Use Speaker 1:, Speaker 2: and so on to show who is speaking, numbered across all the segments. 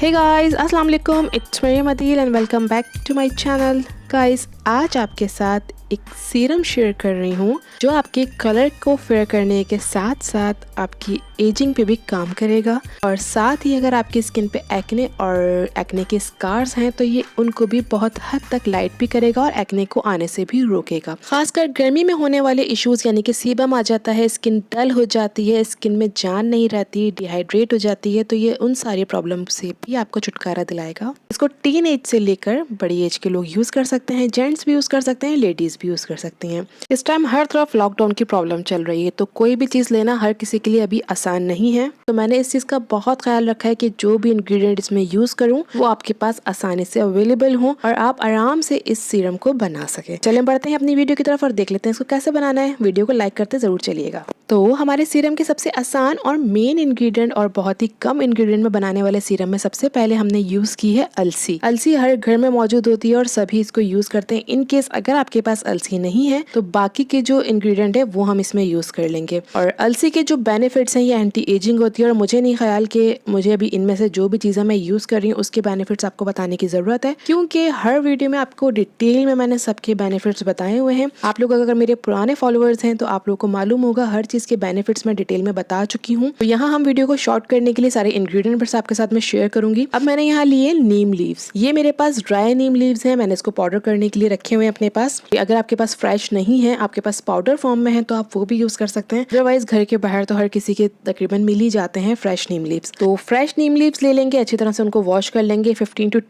Speaker 1: Hey guys, अस्सलाम वालेकुम, it's Maryam Adeel and welcome back to my channel. Guys आज आपके साथ एक सीरम शेयर कर रही हूँ जो आपके कलर को फेयर करने के साथ साथ आपकी एजिंग पे भी काम करेगा और साथ ही अगर आपकी स्किन पे एक्ने और एक्ने के स्कार्स हैं तो ये उनको भी बहुत हद तक लाइट भी करेगा और एक्ने को आने से भी रोकेगा। खासकर गर्मी में होने वाले इश्यूज यानी कि सीबम आ जाता है, स्किन डल हो जाती है, स्किन में जान नहीं रहती, डिहाइड्रेट हो जाती है, तो ये उन सारी प्रॉब्लम से भी आपको छुटकारा दिलाएगा। इसको टीन एज से लेकर बड़ी एज के लोग यूज कर सकते हैं, जेंट्स भी यूज कर सकते हैं, लेडीज भी यूज कर सकती हैं। इस टाइम हर तरफ लॉकडाउन की प्रॉब्लम चल रही है तो कोई भी चीज लेना हर किसी के लिए अभी आसान नहीं है, तो मैंने इस चीज का बहुत ख्याल रखा है कि जो भी इंग्रेडिएंट इसमें यूज करूं वो आपके पास आसानी से अवेलेबल हो और आप आराम से इस सीरम को बना सके। चलें बढ़ते हैं अपनी वीडियो की तरफ और देख लेते हैं इसको कैसे बनाना है। वीडियो को लाइक करते जरूर चलिएगा। तो हमारे सीरम के सबसे आसान और मेन इंग्रेडिएंट और बहुत ही कम इंग्रेडिएंट में बनाने वाले सीरम में सबसे पहले हमने यूज की है अलसी। अलसी हर घर में मौजूद होती है और सभी इसको यूज करते हैं। इन केस अगर आपके पास अलसी नहीं है तो बाकी के जो इंग्रेडिएंट है वो हम इसमें यूज कर लेंगे। और अलसी के जो बेनिफिट्स हैं ये एंटी एजिंग होती है और मुझे नहीं ख्याल कि मुझे अभी इनमें से जो भी चीजें मैं यूज कर रही हूँ उसके बेनिफिट्स आपको बताने की जरूरत है, क्योंकि हर वीडियो में आपको डिटेल में मैंने सबके बेनिफिट्स बताए हुए हैं। आप लोग अगर मेरे पुराने फॉलोअर्स हैं तो आप लोग को मालूम होगा हर चीज के बेनिफिट्स मैं डिटेल में बता चुकी हूँ। तो यहाँ हम वीडियो को शॉर्ट करने के लिए सारे इंग्रेडिएंट्स आपके साथ में शेयर करूंगी। अब मैंने यहाँ लिए नीम लीव्स। ये मेरे पास ड्राई नीम लीव्स हैं, मैंने इसको पाउडर करने के लिए रखे हुए हैं अपने पास। अगर आपके पास फ्रेश नहीं है, आपके पास पाउडर फॉर्म में है तो आप वो भी यूज कर सकते हैं। अदरवाइज घर के बाहर तो हर किसी के तकरीबन मिल ही जाते हैं फ्रेश नीम लीव्स। तो फ्रेश नीम लीव्स ले लेंगे, अच्छी तरह से उनको वॉश कर लेंगे। 15 to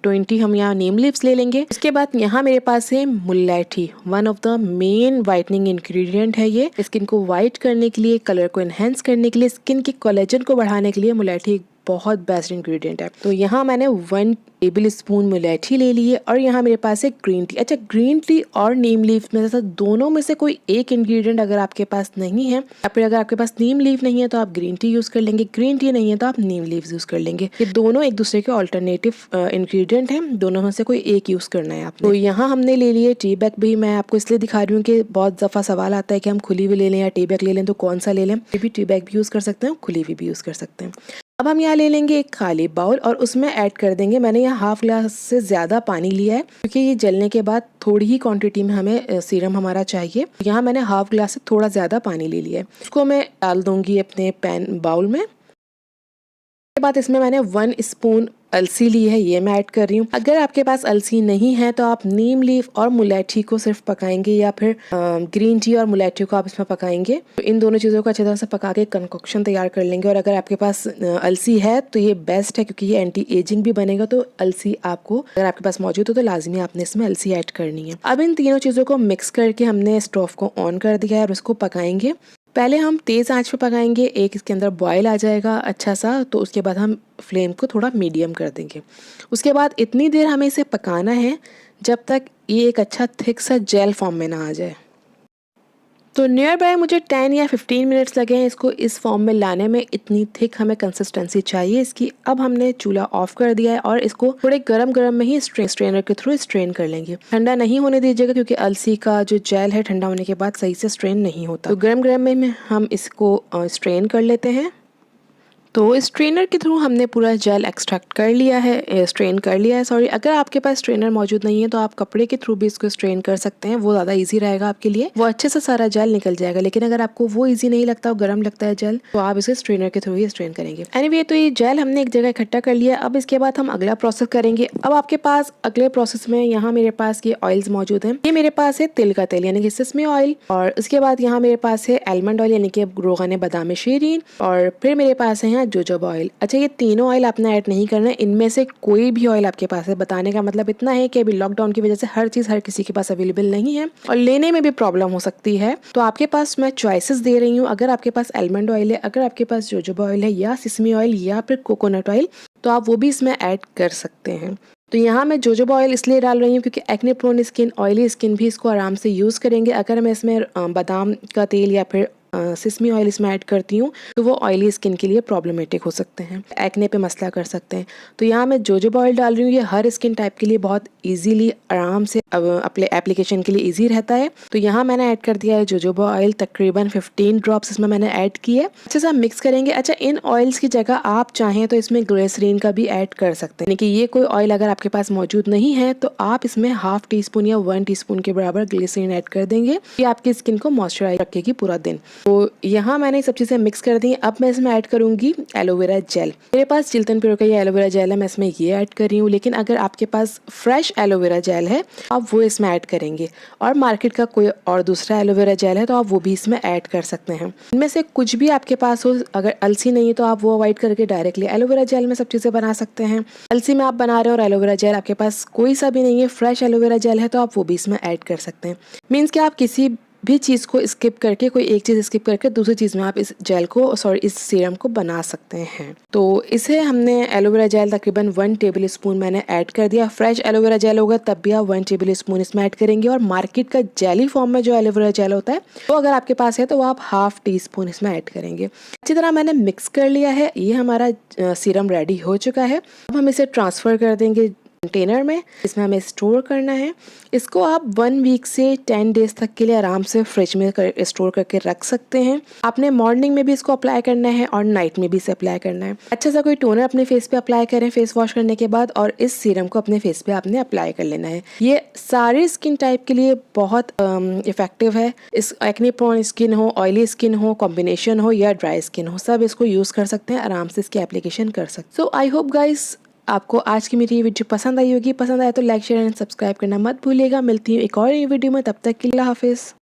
Speaker 1: 20 हम यहाँ नीम लीव्स ले लेंगे। उसके बाद यहाँ मेरे पास है मुलैठी, one of the main whitening ingredient है। ये स्किन को वाइट करने के लिए, कलर को एनहेंस करने के लिए, स्किन के कोलेजन को बढ़ाने के लिए मुलैठी बहुत बेस्ट इंग्रेडिएंट है। तो यहाँ मैंने 1 टेबल स्पून मुलैठी ले ली है और यहाँ मेरे पास है ग्रीन टी। अच्छा, ग्रीन टी और नीम लीफ में से दोनों में से कोई एक इंग्रेडिएंट अगर आपके पास नहीं है या फिर अगर आपके पास नीम लीफ नहीं है तो आप ग्रीन टी यूज कर लेंगे, ग्रीन टी नहीं है तो आप नीम लीव यूज कर लेंगे। ये दोनों एक दूसरे के ऑल्टरनेटिव इंग्रेडिएंट हैं, दोनों में से कोई एक यूज करना है आपको। तो यहाँ हमने ले लिए टी बैग भी। मैं आपको इसलिए दिखा रही हूँ कि बहुत दफा सवाल आता है कि हम खुली हुई ले लें या टी बैग ले लें, तो कौन सा ले लें। भी टी बैग भी यूज कर सकते हैं, खुली हुई भी यूज कर सकते हैं। अब हम यहाँ ले लेंगे एक खाली बाउल और उसमें ऐड कर देंगे, मैंने यहाँ हाफ ग्लास से ज़्यादा पानी लिया है क्योंकि ये जलने के बाद थोड़ी ही क्वांटिटी में हमें सीरम हमारा चाहिए। यहाँ मैंने हाफ ग्लास से थोड़ा ज़्यादा पानी ले लिया है, उसको मैं डाल दूंगी अपने पैन बाउल में। उसके बाद इसमें मैंने 1 स्पून अलसी ली है, ये मैं ऐड कर रही हूँ। अगर आपके पास अलसी नहीं है तो आप नीम लीफ और मुलैठी को सिर्फ पकाएंगे या फिर ग्रीन टी और मुलैठी को आप इसमें पकाएंगे। तो इन दोनों चीज़ों को अच्छी तरह से पका के कंकोक्शन तैयार कर लेंगे। और अगर आपके पास अलसी है तो ये बेस्ट है क्योंकि ये एंटी एजिंग भी बनेगा। तो अलसी आपको अगर आपके पास मौजूद हो तो लाजमी आपने इसमें अलसी ऐड करनी है। अब इन तीनों चीज़ों को मिक्स करके हमने स्टोव को ऑन कर दिया है और उसको पकाएंगे। पहले हम तेज़ आंच पे पकाएंगे, एक इसके अंदर बॉयल आ जाएगा अच्छा सा, तो उसके बाद हम फ्लेम को थोड़ा मीडियम कर देंगे। उसके बाद इतनी देर हमें इसे पकाना है जब तक ये एक अच्छा थिक सा जेल फॉर्म में ना आ जाए। तो नियर बाय मुझे 10 या 15 मिनट्स लगे हैं इसको इस फॉर्म में लाने में। इतनी थिक हमें कंसिस्टेंसी चाहिए इसकी। अब हमने चूल्हा ऑफ कर दिया है और इसको थोड़े गरम में ही स्ट्रेनर के थ्रू स्ट्रेन कर लेंगे। ठंडा नहीं होने दीजिएगा क्योंकि अलसी का जो जेल है ठंडा होने के बाद सही से स्ट्रेन नहीं होता। तो गरम में हम इसको स्ट्रेन कर लेते हैं। तो स्ट्रेनर के थ्रू हमने पूरा जेल एक्सट्रैक्ट कर लिया है, स्ट्रेन कर लिया है सॉरी। अगर आपके पास स्ट्रेनर मौजूद नहीं है तो आप कपड़े के थ्रू भी इसको स्ट्रेन कर सकते हैं, वो ज़्यादा इजी रहेगा आपके लिए, वो अच्छे से सारा जेल निकल जाएगा। लेकिन अगर आपको वो इजी नहीं लगता, गर्म लगता है जेल, तो आप इसे स्ट्रेनर के थ्रू ही स्ट्रेन करेंगे। एनीवे, तो ये जेल हमने एक जगह इकट्ठा कर लिया। अब इसके बाद हम अगला प्रोसेस करेंगे। अब आपके पास अगले प्रोसेस में यहाँ मेरे पास ये ऑयल्स मौजूद हैं। ये मेरे पास है तिल का तेल यानी कि सेसमी ऑयल, और उसके बाद यहाँ मेरे पास है आलमंड ऑयल यानी कि रोगान बादाम शीरीन, और फिर मेरे पास है यहाँ जोजोबा ऑयल। अच्छा, ये तीनों ऑयल आपने ऐड नहीं करना है, इनमें से कोई भी ऑयल आपके पास है। बताने का मतलब इतना है कि अभी लॉकडाउन की वजह से हर चीज़ हर किसी के पास अवेलेबल नहीं है और लेने में भी प्रॉब्लम हो सकती है। तो आपके पास मैं चॉइसेस दे रही हूँ। अगर आपके पास आलमंड ऑयल है, अगर आपके पास जोजोबा ऑयल है, या सेसमी ऑयल, या फिर कोकोनट ऑयल, तो आप वो भी इसमें ऐड कर सकते हैं। तो यहाँ मैं जोजोबा ऑयल इसलिए डाल रही हूँ क्योंकि acne prone skin, oily skin भी इसको आराम से यूज़ करेंगे। अगर मैं इसमें बादाम का तेल या फिर सिसमी ऑयल इसमें ऐड करती हूँ तो वो ऑयली स्किन के लिए प्रॉब्लमेटिक हो सकते हैं, एक्ने पे मसला कर सकते हैं। तो यहाँ मैं जोजोबा ऑयल डाल रही हूँ, ये हर स्किन टाइप के लिए बहुत इजीली आराम से अपने एप्लीकेशन के लिए इजी रहता है। तो यहाँ मैंने ऐड कर दिया है जोजोबा ऑयल, तकरीबन 15 ड्रॉप्स इसमें मैंने ऐड किए। अच्छे से हम मिक्स करेंगे। अच्छा, इन ऑयल्स की जगह आप चाहें तो इसमें ग्लिसरीन का भी ऐड कर सकते हैं, यानी कि ये कोई ऑयल अगर आपके पास मौजूद नहीं है तो आप इसमें ½ टीस्पून या 1 टीस्पून के बराबर ग्लिसरीन ऐड कर देंगे। ये आपकी स्किन को मॉइस्चराइज रखेगी पूरा दिन। तो यहाँ मैंने सब चीज़ें मिक्स कर दी। अब मैं इसमें ऐड करूंगी एलोवेरा जेल। मेरे पास चिल्तन प्योर का ये एलोवेरा जेल है, मैं इसमें ये ऐड कर रही हूँ। लेकिन अगर आपके पास फ्रेश एलोवेरा जेल है आप वो इसमें ऐड करेंगे, और मार्केट का कोई और दूसरा एलोवेरा जेल है तो आप वो भी इसमें ऐड कर सकते हैं। इनमें से कुछ भी आपके पास हो, अगर अलसी नहीं है तो आप वो अवॉइड करके डायरेक्टली एलोवेरा जेल में सब चीज़ें बना सकते हैं। अलसी में आप बना रहे हो और एलोवेरा जेल आपके पास कोई सा भी नहीं है, फ्रेश एलोवेरा जेल है तो आप वो भी इसमें ऐड कर सकते हैं। मीन्स कि आप किसी भी चीज़ को स्किप करके, कोई एक चीज़ स्किप करके दूसरी चीज़ में आप इस जेल को इस सीरम को बना सकते हैं। तो इसे हमने एलोवेरा जेल तकरीबन 1 टेबल स्पून मैंने ऐड कर दिया। फ्रेश एलोवेरा जेल होगा तब भी आप 1 टेबल स्पून इसमें ऐड करेंगे, और मार्केट का जेली फॉर्म में जो एलोवेरा जेल होता है तो अगर आपके पास है तो आप ½ टीस्पून इसमें ऐड करेंगे। अच्छी तरह मैंने मिक्स कर लिया है। ये हमारा सीरम रेडी हो चुका है। अब हम इसे ट्रांसफ़र कर देंगे कंटेनर में, इसमें हमें स्टोर करना है। इसको आप 1 वीक से 10 डेज तक के लिए आराम से फ्रिज में स्टोर करके रख सकते हैं। आपने मॉर्निंग में भी इसको अप्लाई करना है और नाइट में भी इसे अप्लाई करना है। अच्छा सा कोई टोनर अपने फेस पे अप्लाई करें फेस वॉश करने के बाद, और इस सीरम को अपने फेस पे आपने अप्लाई कर लेना है। ये सारे स्किन टाइप के लिए बहुत इफेक्टिव है। इस एक्ने प्रोन स्किन हो, ऑयली स्किन हो, कॉम्बिनेशन हो या ड्राई स्किन हो, सब इसको यूज़ कर सकते हैं, आराम से इसकी एप्लीकेशन कर सकते हैं। सो आई होप गाइस आपको आज की मेरी ये वीडियो पसंद आई होगी। पसंद आए तो लाइक शेयर एंड सब्सक्राइब करना मत भूलिएगा। मिलती हूँ एक और वीडियो में, तब तक के लिए हाफिज़।